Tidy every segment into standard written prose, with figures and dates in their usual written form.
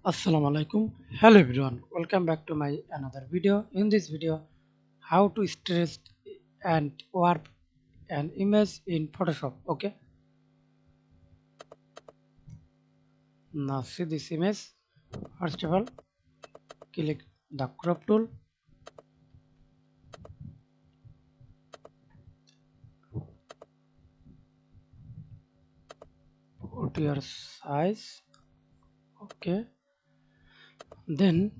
Assalamu alaikum. Hello everyone. Welcome back to my another video. In this video, how to stretch and warp an image in Photoshop. Okay. Now see this image. First of all, click the crop tool. Put your size. Okay. Then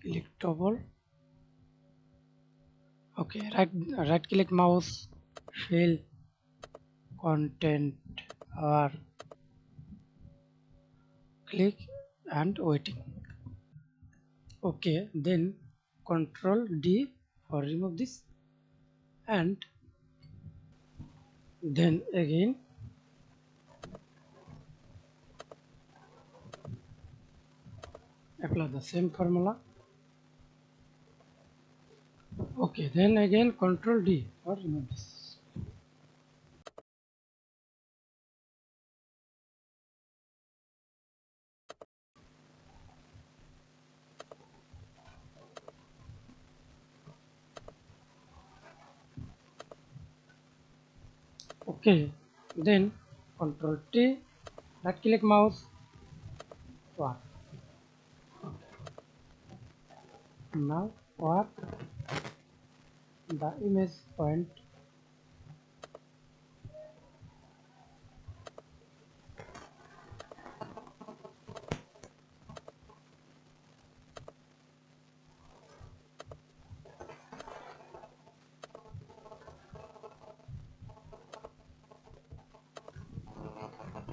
click toggle. Okay. Right click mouse. Fill content or click and waiting. Okay, then Control D for remove this, and then again apply the same formula. Okay, then again Control D for remove this. Okay, then Control T, right click mouse, warp. Now warp the image point